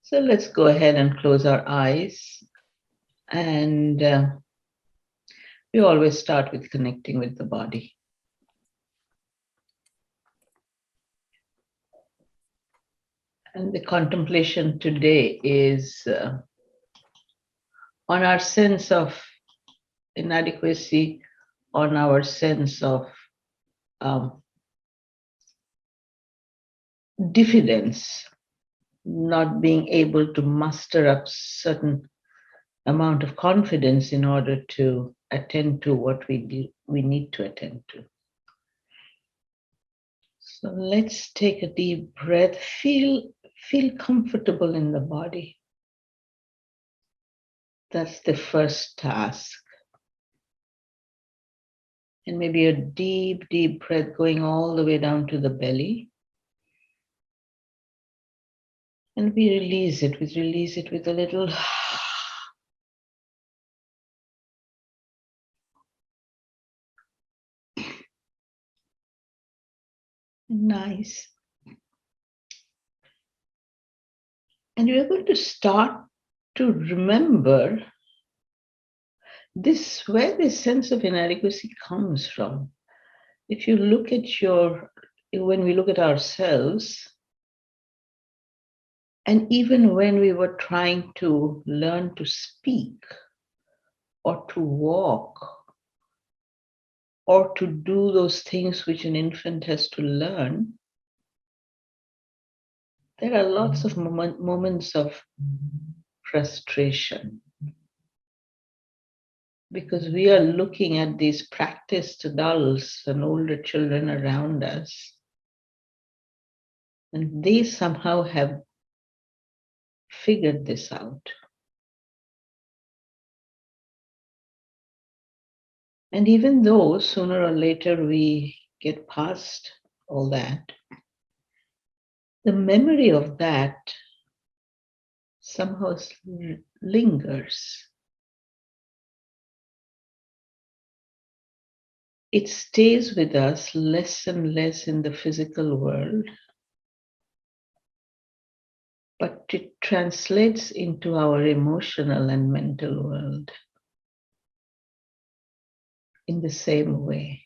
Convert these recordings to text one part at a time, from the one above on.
So let's go ahead and close our eyes. And we always start with connecting with the body. And the contemplation today is on our sense of inadequacy, on our sense of diffidence, not being able to muster up certain amount of confidence in order to attend to what we need to attend to. So let's take a deep breath. Feel comfortable in the body. That's the first task. And maybe a deep, deep breath going all the way down to the belly. And we release it. We release it with a little. Nice. And we're going to start to remember this, where this sense of inadequacy comes from. If you look at when we look at ourselves, and even when we were trying to learn to speak or to walk or to do those things which an infant has to learn, there are lots of moments of frustration. Because we are looking at these practiced adults and older children around us, and they somehow have figured this out. And even though sooner or later we get past all that, the memory of that somehow lingers. It stays with us less and less in the physical world, but it translates into our emotional and mental world in the same way.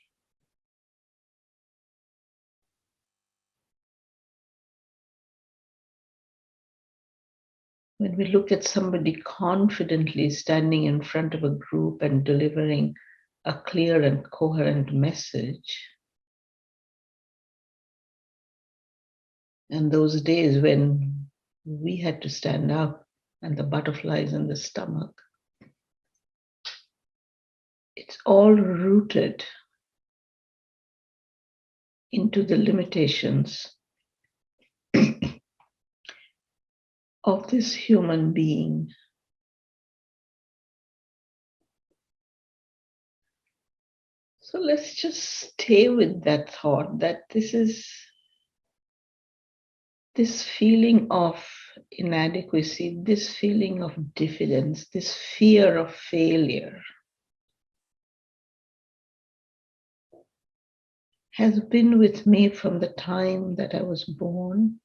When we look at somebody confidently standing in front of a group and delivering a clear and coherent message, and those days when we had to stand up and the butterflies in the stomach, it's all rooted into the limitations of this human being. So let's just stay with that thought that this feeling of inadequacy, this feeling of diffidence, this fear of failure has been with me from the time that I was born.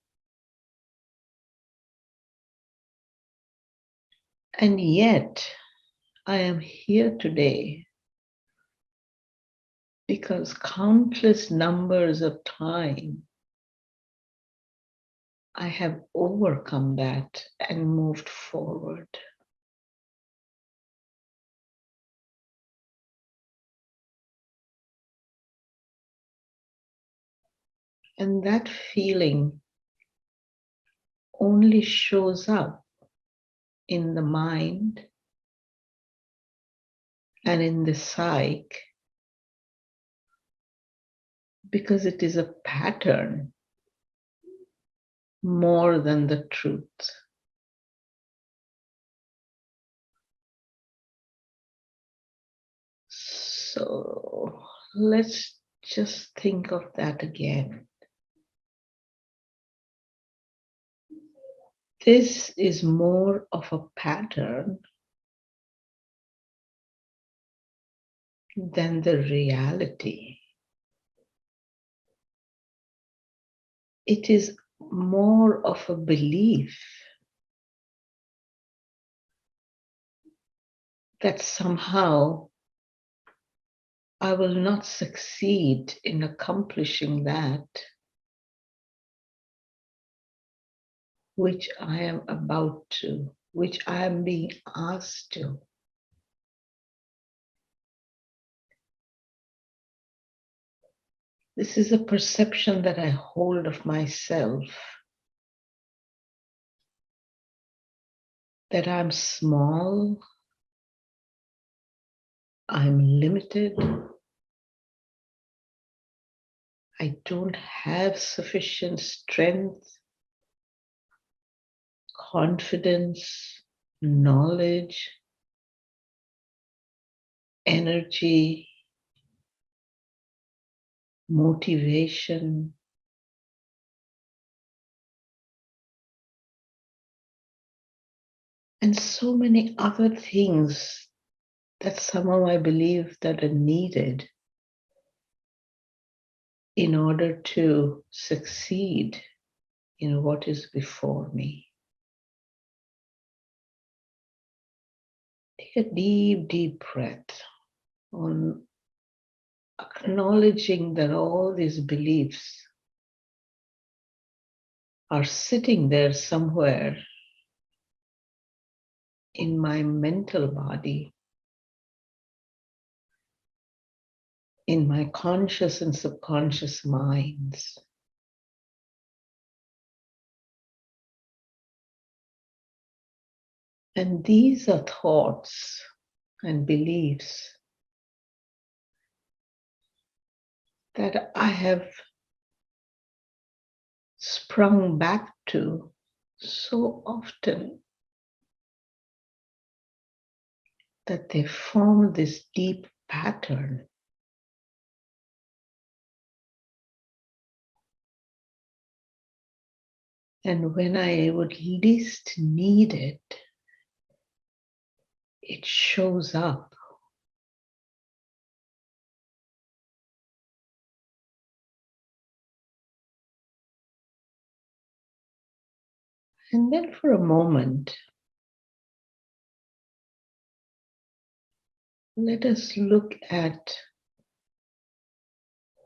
And yet, I am here today because countless numbers of time I have overcome that and moved forward. And that feeling only shows up in the mind and in the psyche because it is a pattern more than the truth. So let's just think of that again. This is more of a pattern than the reality. It is more of a belief that somehow I will not succeed in accomplishing that which I am about to, which I am being asked to. This is a perception that I hold of myself, that I'm small, I'm limited, I don't have sufficient strength, confidence, knowledge, energy, motivation, and so many other things that somehow I believe that are needed in order to succeed in what is before me. Take a deep, deep breath on acknowledging that all these beliefs are sitting there somewhere in my mental body, in my conscious and subconscious minds. And these are thoughts and beliefs that I have sprung back to so often that they form this deep pattern. And when I would least need it, it shows up. And then for a moment, let us look at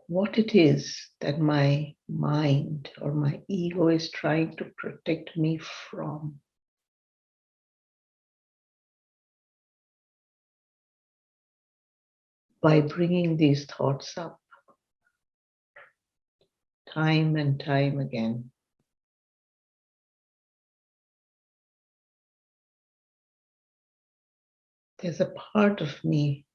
what it is that my mind or my ego is trying to protect me from. By bringing these thoughts up time and time again. There's a part of me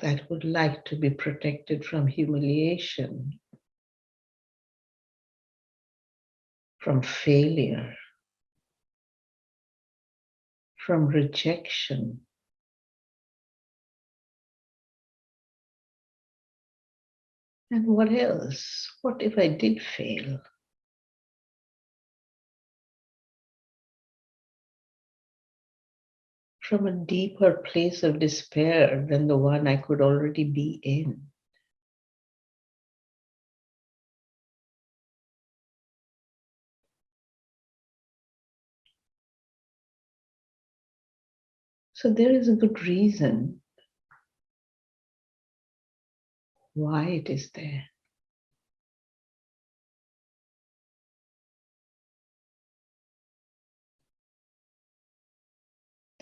that would like to be protected from humiliation, from failure, from rejection. And what else? What if I did fail? From a deeper place of despair than the one I could already be in. So there is a good reason why it is there.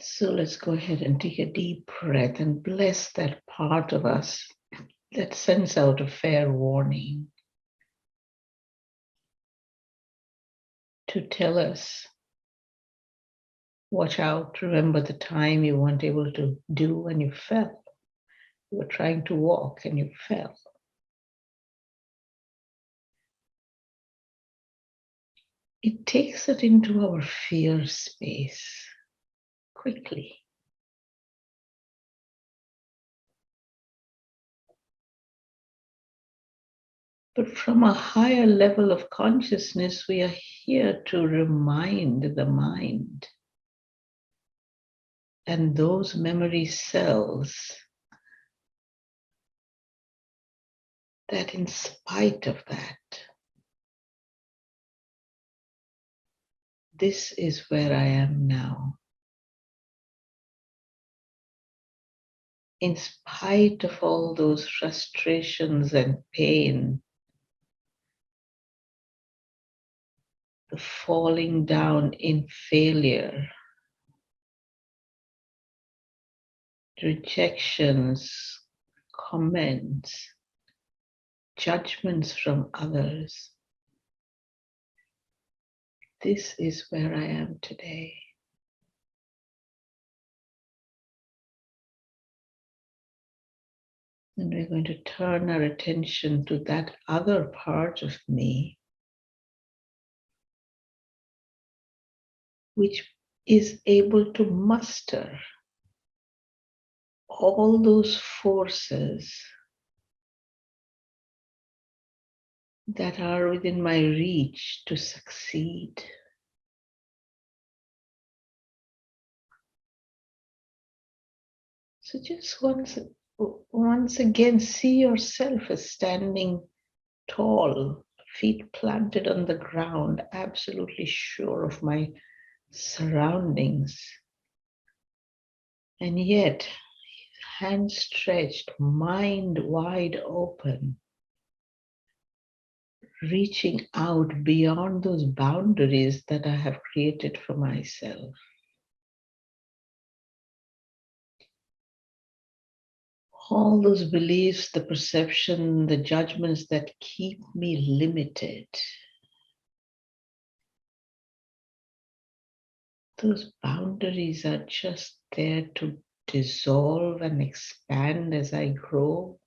So let's go ahead and take a deep breath and bless that part of us that sends out a fair warning to tell us, watch out, remember the time you weren't able to do and you fell. You were trying to walk and you fell. It takes it into our fear space quickly. But from a higher level of consciousness, we are here to remind the mind and those memory cells that in spite of that, this is where I am now. In spite of all those frustrations and pain, the falling down in failure, rejections, comments, judgments from others, this is where I am today. And we're going to turn our attention to that other part of me, which is able to muster all those forces that are within my reach to succeed. So just once again, see yourself as standing tall, feet planted on the ground, absolutely sure of my surroundings. And yet, hands stretched, mind wide open, reaching out beyond those boundaries that I have created for myself. All those beliefs, the perception, the judgments that keep me limited, those boundaries are just there to dissolve and expand as I grow,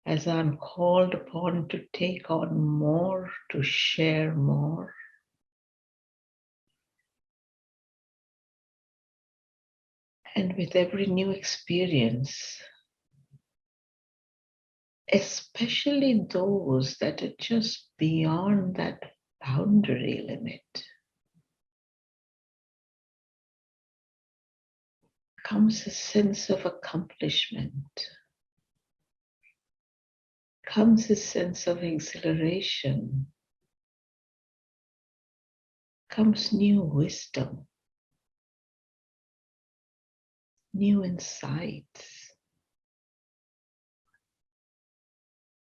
as I'm called upon to take on more, to share more. And with every new experience, especially those that are just beyond that boundary limit, comes a sense of accomplishment, comes a sense of exhilaration, comes new wisdom, new insights,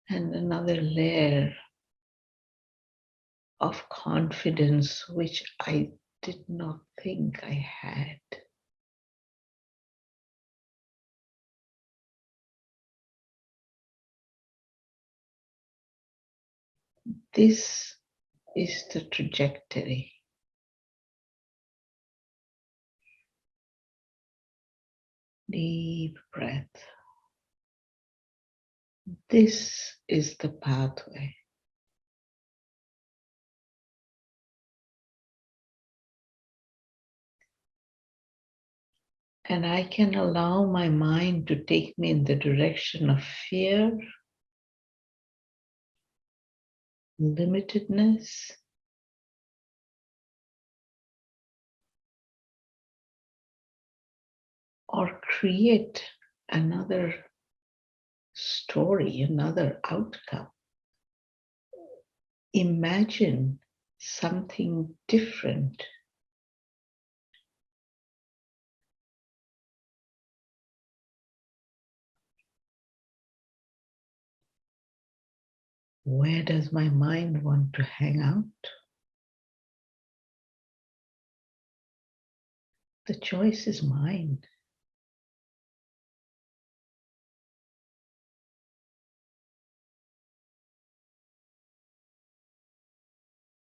and another layer of confidence which I did not think I had. This is the trajectory. Deep breath. This is the pathway. And I can allow my mind to take me in the direction of fear, limitedness, or create another story, another outcome. Imagine something different. Where does my mind want to hang out? The choice is mine.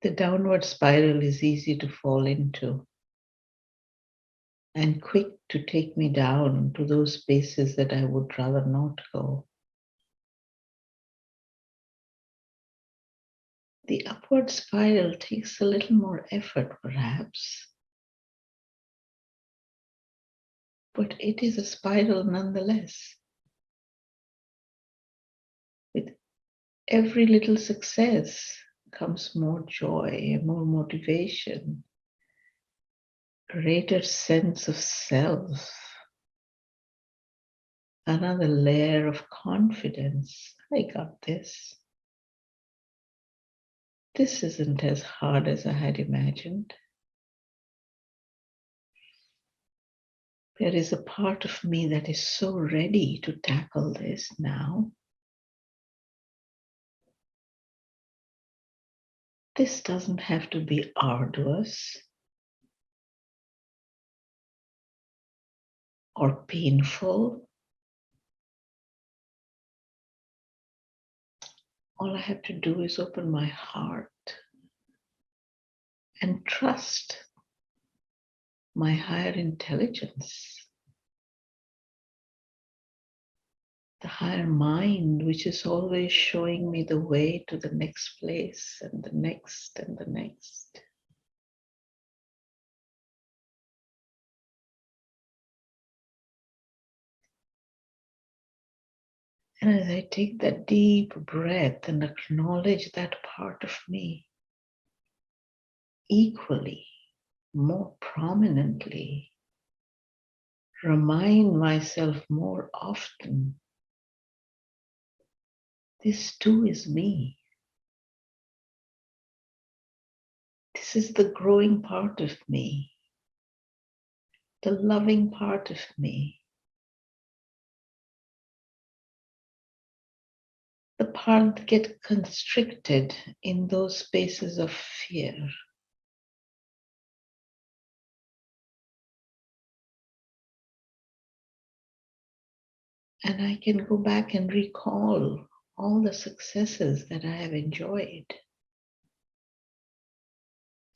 The downward spiral is easy to fall into and quick to take me down to those spaces that I would rather not go. The upward spiral takes a little more effort, perhaps, but it is a spiral nonetheless. With every little success comes more joy, more motivation, greater sense of self, another layer of confidence. I got this. this isn't as hard as I had imagined. There is a part of me that is so ready to tackle this now. This doesn't have to be arduous or painful. All I have to do is open my heart and trust my higher intelligence, the higher mind, which is always showing me the way to the next place and the next and the next. And as I take that deep breath and acknowledge that part of me equally, more prominently, remind myself more often, this too is me. This is the growing part of me, the loving part of me, the part that gets constricted in those spaces of fear. And I can go back and recall all the successes that I have enjoyed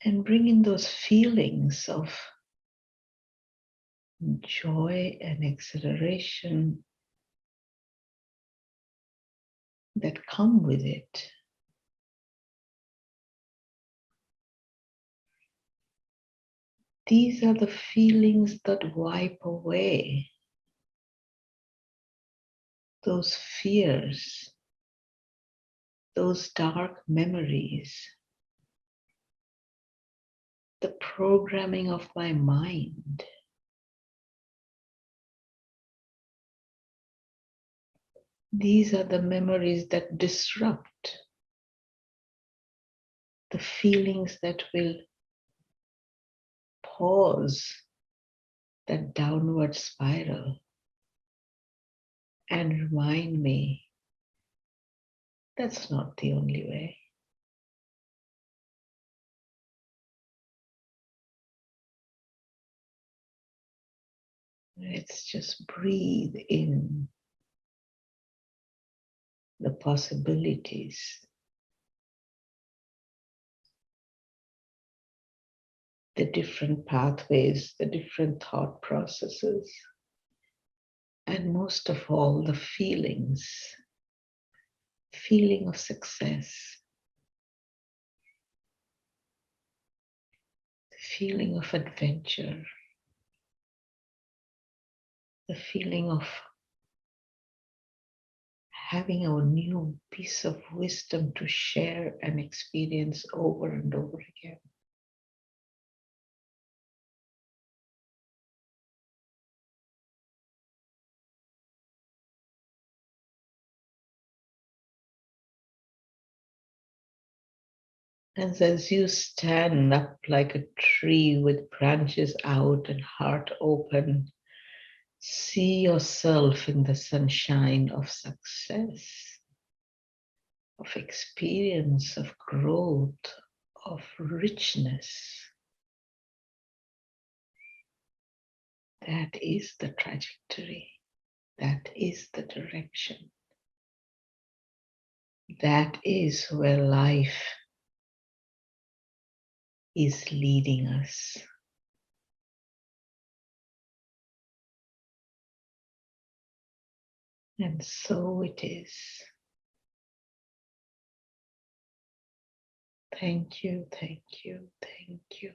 and bring in those feelings of joy and exhilaration that come with it. These are the feelings that wipe away those fears, those dark memories, the programming of my mind. These are the memories that disrupt the feelings that will pause that downward spiral and remind me that's not the only way. Let's just breathe in the possibilities, the different pathways, the different thought processes, and most of all, the feelings, feeling of success, the feeling of adventure, the feeling of having a new piece of wisdom to share and experience over and over again. And as you stand up like a tree with branches out and heart open, see yourself in the sunshine of success, of experience, of growth, of richness. That is the trajectory. That is the direction. That is where life is leading us. And so it is. Thank you, thank you, thank you.